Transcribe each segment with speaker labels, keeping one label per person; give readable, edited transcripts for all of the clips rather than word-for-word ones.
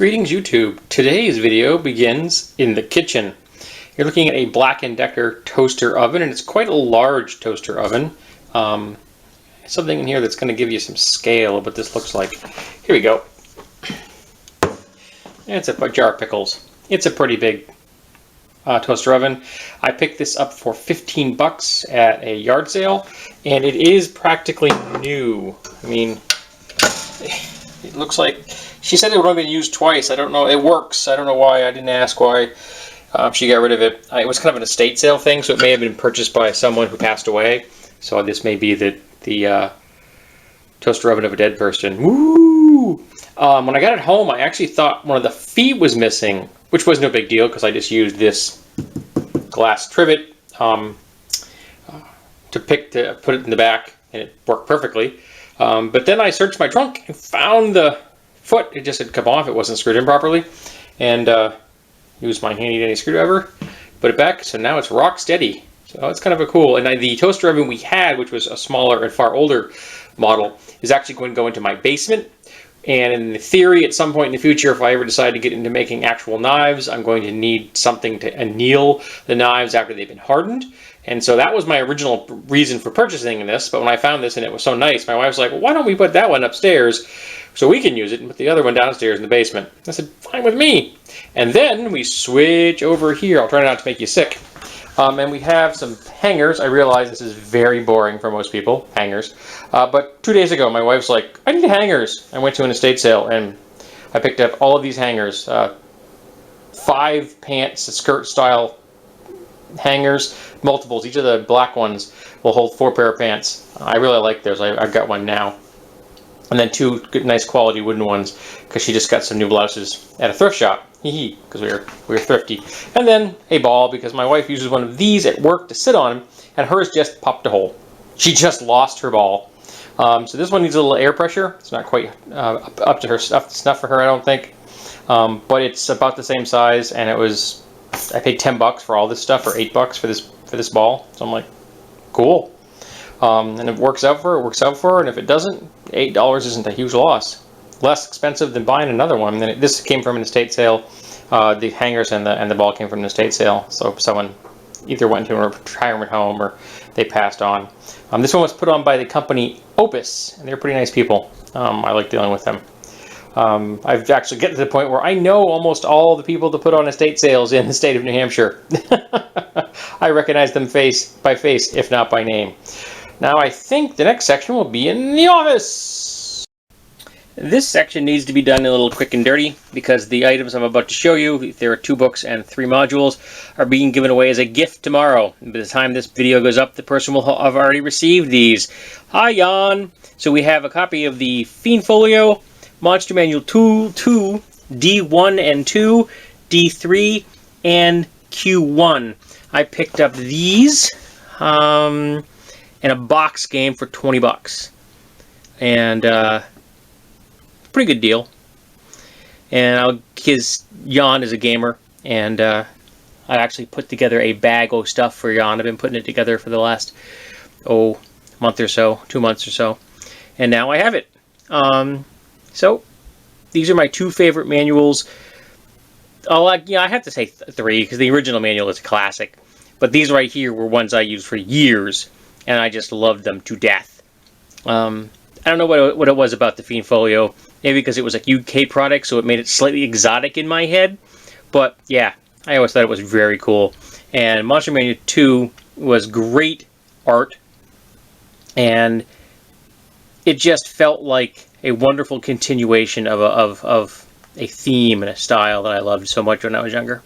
Speaker 1: Greetings YouTube. Today's video begins in the kitchen. You're looking at a Black & Decker toaster oven, and it's quite a large toaster oven. Something in here that's going to give you some scale of what this looks like. Here we go. It's a jar of pickles. It's a pretty big toaster oven. I picked this up for 15 bucks at a yard sale, and it is practically new. I mean, it looks like she said it would only been used twice. I don't know. It works. I don't know why. I didn't ask why she got rid of it. It was kind of an estate sale thing, so it may have been purchased by someone who passed away. So this may be the toaster oven of a dead person. Woo! When I got it home, I actually thought one of the feet was missing, which was no big deal because I just used this glass trivet to put it in the back, and it worked perfectly. But then I searched my trunk and found the foot. It just had come off. It wasn't screwed in properly, and used my handy dandy screwdriver, put it back. So now it's rock steady. So it's kind of a cool. And the toaster oven we had, which was a smaller and far older model, is actually going to go into my basement. And in theory, at some point in the future, if I ever decide to get into making actual knives, I'm going to need something to anneal the knives after they've been hardened. And so that was my original reason for purchasing this. But when I found this and it was so nice, my wife was like, well, why don't we put that one upstairs so we can use it and put the other one downstairs in the basement? I said, fine with me. And then we switch over here. I'll try not to make you sick. And we have some hangers. I realize this is very boring for most people, hangers. But 2 days ago, my wife's like, I need hangers. I went to an estate sale and I picked up all of these hangers. 5 pants, skirt style hangers, multiples. Each of the black ones will hold 4 pair of pants. I really like those. I've got one now. And then 2 good, nice quality wooden ones because she just got some new blouses at a thrift shop. Hee because we were thrifty. And then a ball because my wife uses one of these at work to sit on, and hers just popped a hole. She just lost her ball. So this one needs a little air pressure. It's not quite up to snuff for her, I don't think. But it's about the same size, and I paid 10 bucks for all this stuff, or 8 bucks for this ball. So I'm like, cool. And if it works out for her, and if it doesn't, $8 isn't a huge loss. Less expensive than buying another one. And this came from an estate sale. The hangers and the ball came from an estate sale. So someone either went to a retirement home or they passed on. This one was put on by the company Opus, and they're pretty nice people. I like dealing with them. I've actually gotten to the point where I know almost all the people that put on estate sales in the state of New Hampshire. I recognize them face by face, if not by name. Now I think the next section will be in the office. This section needs to be done a little quick and dirty because the items I'm about to show you, there are 2 books and 3 modules, are being given away as a gift tomorrow. By the time this video goes up, the person will have already received these. Hi Jan! So we have a copy of the Fiend Folio, Monster Manual 2, D1 and 2, D3, and Q1. I picked up these in a box game for 20 bucks. And pretty good deal. And Jan is a gamer, and I actually put together a bag of stuff for Jan. I've been putting it together for the last month or so, 2 months or so, and now I have it. So these are my 2 favorite manuals. I have to say 3 because the original manual is a classic, but these right here were ones I used for years, and I just loved them to death. I don't know what it was about the Fiend Folio. Maybe because it was a UK product, so it made it slightly exotic in my head. But yeah, I always thought it was very cool. And Monster Manual 2 was great art, and it just felt like a wonderful continuation of a theme and a style that I loved so much when I was younger.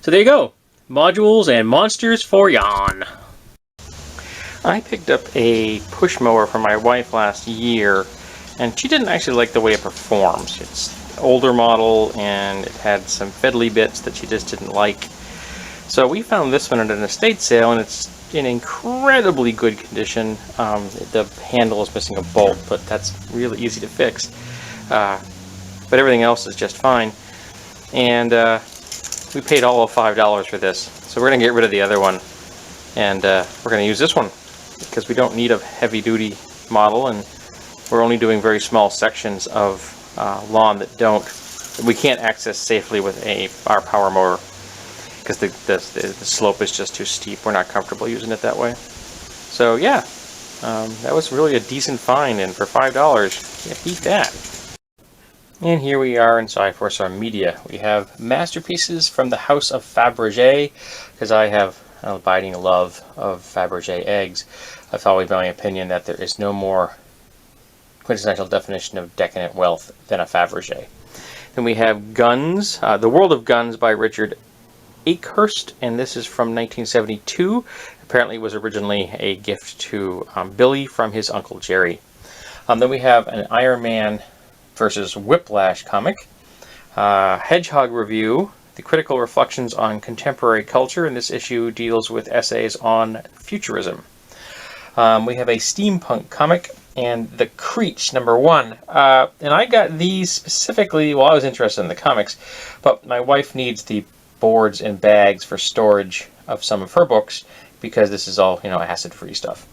Speaker 1: So there you go, modules and monsters for Jan. I picked up a push mower for my wife last year, and she didn't actually like the way it performs. It's an older model, and it had some fiddly bits that she just didn't like. So we found this one at an estate sale, and it's in incredibly good condition. The handle is missing a bolt, but that's really easy to fix. But everything else is just fine. And we paid all of $5 for this. So we're going to get rid of the other one, and we're going to use this one because we don't need a heavy-duty model, and we're only doing very small sections of lawn that don't we can't access safely with our power motor because the slope is just too steep. We're not comfortable using it that way. So yeah, that was really a decent find, and for $5, can't beat that. And here we are inside for some media. We have masterpieces from the House of Fabergé, because I have an abiding love of Fabergé eggs. I've always been my opinion that there is no more quintessential definition of decadent wealth than a Fabergé. Then we have Guns, The World of Guns by Richard Akehurst, and this is from 1972. Apparently it was originally a gift to Billy from his Uncle Jerry. Then we have an Iron Man versus Whiplash comic, Hedgehog Review, the critical reflections on contemporary culture, and this issue deals with essays on futurism. We have a steampunk comic, and The Creech, #1. And I got these specifically, well, I was interested in the comics, but my wife needs the boards and bags for storage of some of her books, because this is all, acid-free stuff.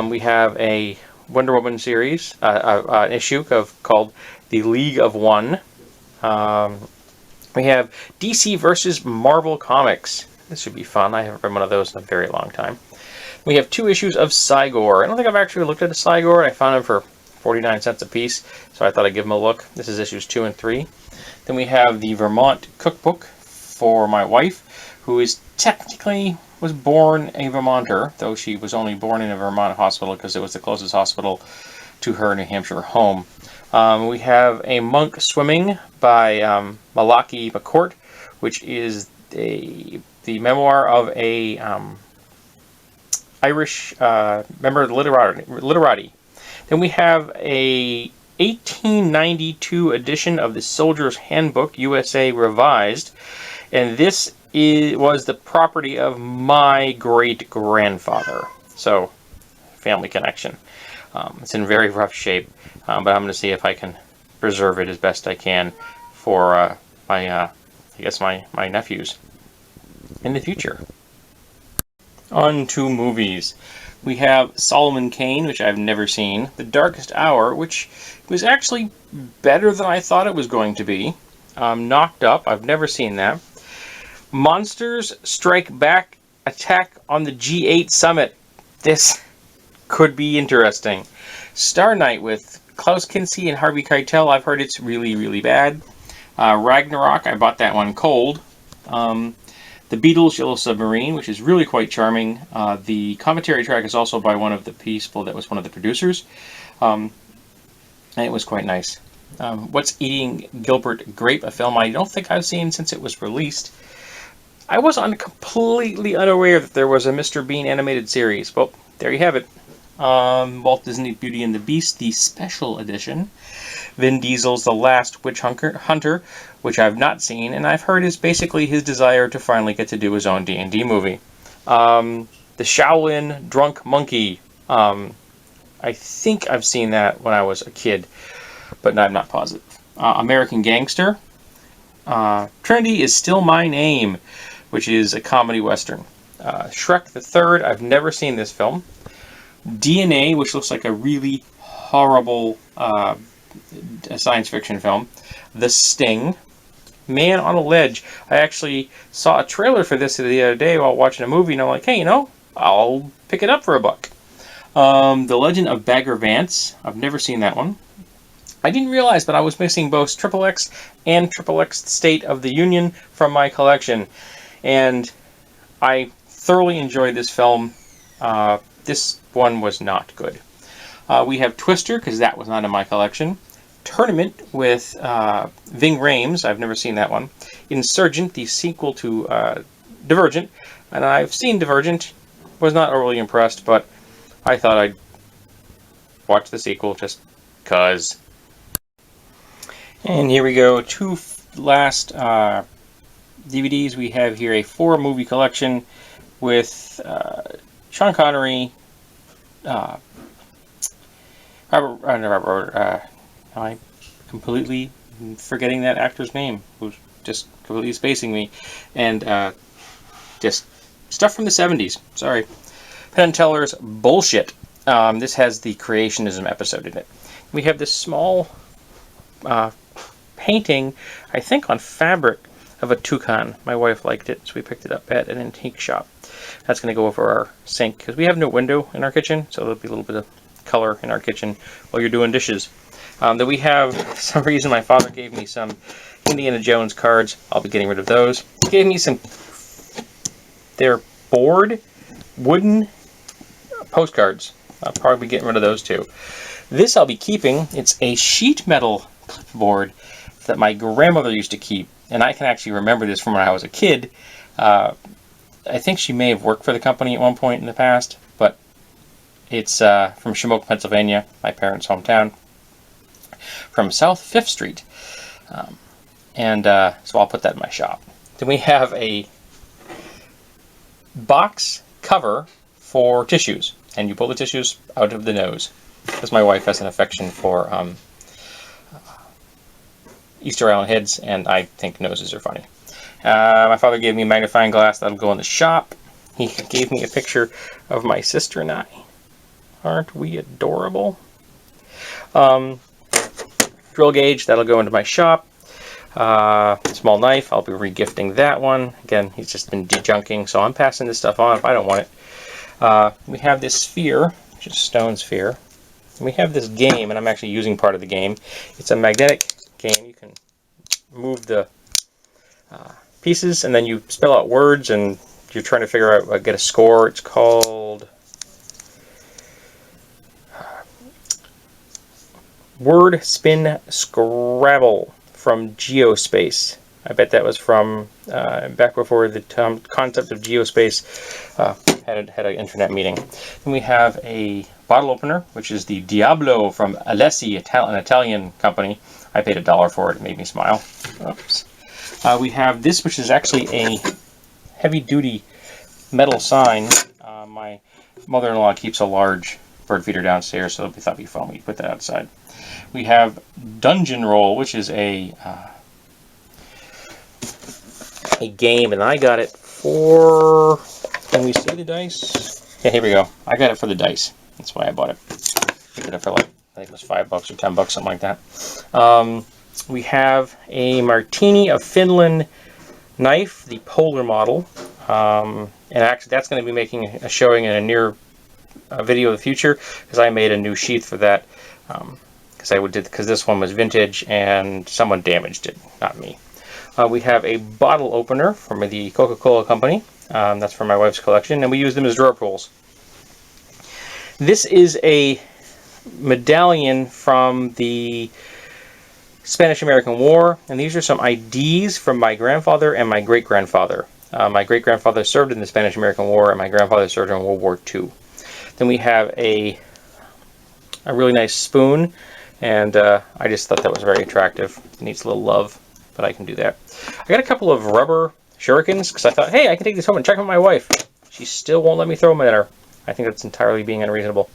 Speaker 1: We have a Wonder Woman series, an issue called The League of One. We have DC versus Marvel Comics. This should be fun. I haven't read one of those in a very long time. We have 2 issues of Cygor. I don't think I've actually looked at a Cygor. I found them for 49 cents a piece, so I thought I'd give them a look. This is issues 2 and 3. Then we have the Vermont Cookbook for my wife, who is technically was born a Vermonter, though she was only born in a Vermont hospital because it was the closest hospital to her New Hampshire home. We have a Monk Swimming by Malaki McCourt, which is the memoir of a Irish member of the literati. Then we have a 1892 edition of the Soldier's Handbook, USA Revised, and this was the property of my great-grandfather. So, family connection. It's in very rough shape, but I'm going to see if I can preserve it as best I can for my nephews in the future. On to movies. We have Solomon Kane, which I've never seen. The Darkest Hour, which was actually better than I thought it was going to be. Knocked Up, I've never seen that. Monsters Strike Back, Attack on the G8 Summit. This could be interesting. Star Night with Klaus Kinski and Harvey Keitel. I've heard it's really, really bad. Ragnarok, I bought that one cold. The Beatles' Yellow Submarine, which is really quite charming. The commentary track is also by one of the people that was one of the producers. And it was quite nice. What's Eating Gilbert Grape, a film I don't think I've seen since it was released. I was completely unaware that there was a Mr. Bean animated series. Well, there you have it. Walt Disney Beauty and the Beast, the special edition. Vin Diesel's The Last Witch Hunter, which I've not seen, and I've heard is basically his desire to finally get to do his own D&D movie. The Shaolin Drunk Monkey. I think I've seen that when I was a kid, but I'm not positive. American Gangster. Trinity Is Still My Name, which is a comedy western. Shrek the Third, I've never seen this film. DNA, which looks like a really horrible science fiction film. The Sting. Man on a Ledge. I actually saw a trailer for this the other day while watching a movie, and I'm like, hey, I'll pick it up for $1. The Legend of Bagger Vance. I've never seen that one. I didn't realize, but I was missing both XXX and XXX State of the Union from my collection. And I thoroughly enjoyed this film. This one was not good. We have Twister, because that was not in my collection. Tournament with Ving Rhames. I've never seen that one. Insurgent, the sequel to Divergent. And I've seen Divergent. Was not overly impressed, but I thought I'd watch the sequel just because. And here we go. 2 last DVDs. We have here a 4-movie collection with Sean Connery, I'm completely forgetting that actor's name, who's just completely spacing me, and just stuff from the 70s. Sorry. Penn and Teller's Bullshit. This has the creationism episode in it. We have this small painting, I think on fabric, of a toucan. My wife liked it, so we picked it up at an antique shop. That's going to go over our sink, because we have no window in our kitchen, so there'll be a little bit of color in our kitchen while you're doing dishes. Then we have, for some reason, my father gave me some Indiana Jones cards. I'll be getting rid of those. He gave me some, they're board, wooden postcards. I'll probably be getting rid of those too. This I'll be keeping. It's a sheet metal clipboard that my grandmother used to keep, and I can actually remember this from when I was a kid. I think she may have worked for the company at one point in the past, but it's from Shamokin, Pennsylvania, my parents' hometown, from South 5th Street. So I'll put that in my shop. Then we have a box cover for tissues, and you pull the tissues out of the nose, because my wife has an affection for Easter Island heads, and I think noses are funny. My father gave me a magnifying glass that'll go in the shop. He gave me a picture of my sister and I. Aren't we adorable? Drill gauge, that'll go into my shop. Small knife, I'll be regifting that one. Again, he's just been dejunking, so I'm passing this stuff on if I don't want it. We have this sphere, which is a stone sphere. And we have this game, and I'm actually using part of the game. It's a magnetic game. You can move the pieces, and then you spell out words, and you're trying to figure out, get a score. It's called Word Spin Scrabble from Geospace. I bet that was from back before the concept of Geospace had an internet meeting. Then we have a bottle opener, which is the Diablo from Alessi, an Italian company. I paid $1 for it. It made me smile. Oops. We have this, which is actually a heavy-duty metal sign. My mother-in-law keeps a large bird feeder downstairs, so we thought it'd be fun. We put that outside. We have Dungeon Roll, which is a game, and I got it for, can we see the dice? Yeah, here we go. I got it for the dice. That's why I bought it. Picked it up for like, I think it was $5 or $10, something like that. We have a Martini of Finland knife, the polar model. And actually that's going to be making a showing in a near video of the future, because I made a new sheath for that. Because this one was vintage and someone damaged it, not me. We have a bottle opener from the Coca-Cola company. That's for my wife's collection, and we use them as drawer pulls. This is a medallion from the Spanish-American War, and these are some IDs from my grandfather and my great-grandfather. My great-grandfather served in the Spanish-American War, and my grandfather served in World War II. Then we have a really nice spoon, and I just thought that was very attractive. It needs a little love, but I can do that. I got a couple of rubber shurikens, because I thought, hey, I can take this home and check with my wife. She still won't let me throw them at her. I think that's entirely being unreasonable.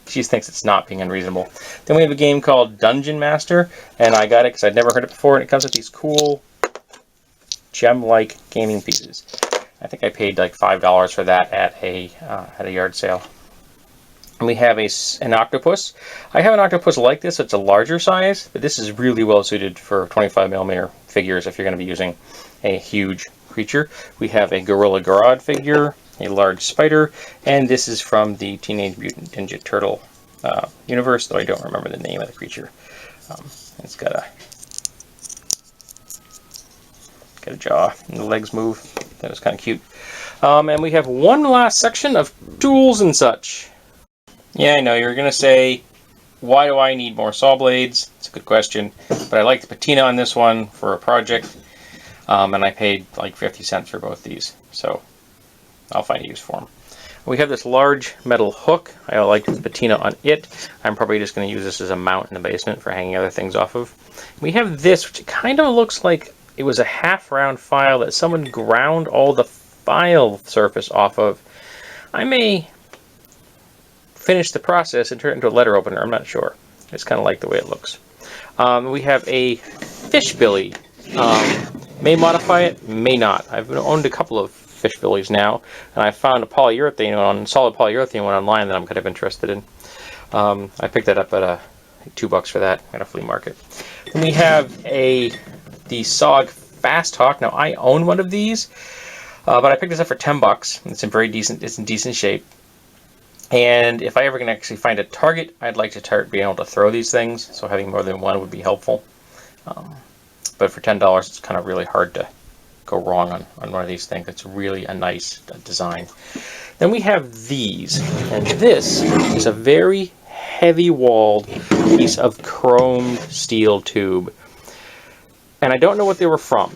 Speaker 1: She thinks it's not being unreasonable. Then we have a game called Dungeon Master, and I got it because I'd never heard it before, and it comes with these cool gem-like gaming pieces. I think I paid like $5 for that at a yard sale. And we have an octopus. I have an octopus like this. It's a larger size, but this is really well suited for 25mm figures if you're going to be using a huge creature. We have a Gorilla Grodd figure, a large spider, and this is from the Teenage Mutant Ninja Turtle universe, though I don't remember the name of the creature. It's got a jaw, and the legs move. That was kind of cute. And we have one last section of tools and such. Yeah, I know, you're going to say, why do I need more saw blades? It's a good question, but I like the patina on this one for a project, and I paid like 50 cents for both these, so I'll find a use for them. We have this large metal hook. I like the patina on it. I'm probably just going to use this as a mount in the basement for hanging other things off of. We have this, which kind of looks like it was a half-round file that someone ground all the file surface off of. I may finish the process and turn it into a letter opener. I'm not sure. I just kind of like the way it looks. We have a fish billy. May modify it, may not. I've owned a couple of fish billies now, and I found a polyurethane one, solid polyurethane one online that I'm kind of interested in. I picked that up at $2 for that at a flea market. Then we have the SOG Fast Hawk. Now I own one of these, but I picked this up for $10. It's in decent shape. And if I ever can actually find a target, I'd like to start being able to throw these things. So having more than one would be helpful. But for $10, it's kind of really hard to go wrong on one of these things. It's really a nice design. Then we have these, and this is a very heavy-walled piece of chromed steel tube. And I don't know what they were from.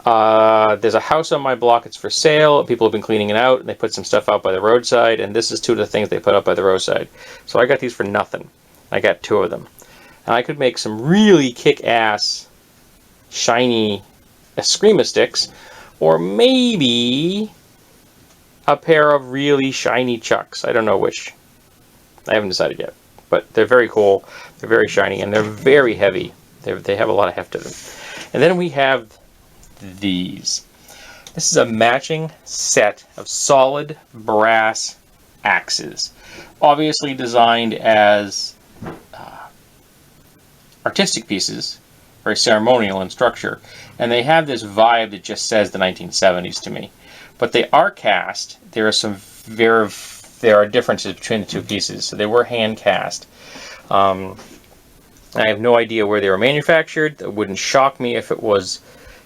Speaker 1: There's a house on my block, it's for sale. People have been cleaning it out, and they put some stuff out by the roadside, and this is 2 of the things they put up by the roadside. So I got these for nothing. I got 2 of them. And I could make some really kick-ass, shiny Eskrima sticks, or maybe a pair of really shiny chucks. I don't know which. I haven't decided yet. But they're very cool, they're very shiny, and they're very heavy. They have a lot of heft to them. And then we have these. This is a matching set of solid brass axes. Obviously designed as artistic pieces, very ceremonial in structure, and they have this vibe that just says the 1970s to me. But they are cast. There are differences between the 2 pieces, so they were hand cast. I have no idea where they were manufactured. It wouldn't shock me if it was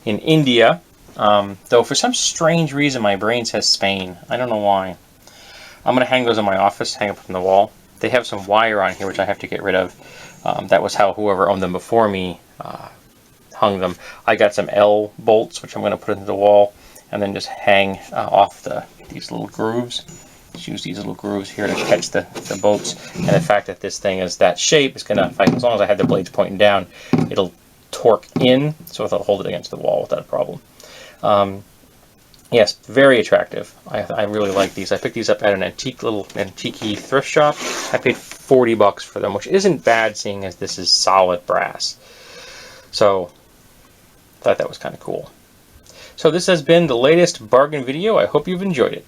Speaker 1: in India, though for some strange reason my brain says Spain. I don't know why. I'm going to hang those in my office, hang up on the wall. They have some wire on here which I have to get rid of. That was how whoever owned them before me hung them. I got some L bolts which I'm going to put into the wall and then just hang off these little grooves. Just use these little grooves here to catch the bolts. And the fact that this thing is that shape is going to, as long as I have the blades pointing down, it'll torque in, so it'll hold it against the wall without a problem. Yes, very attractive. I really like these. I picked these up at an antique thrift shop. I paid $40 for them, which isn't bad seeing as this is solid brass. So, I thought that was kind of cool. So this has been the latest bargain video. I hope you've enjoyed it.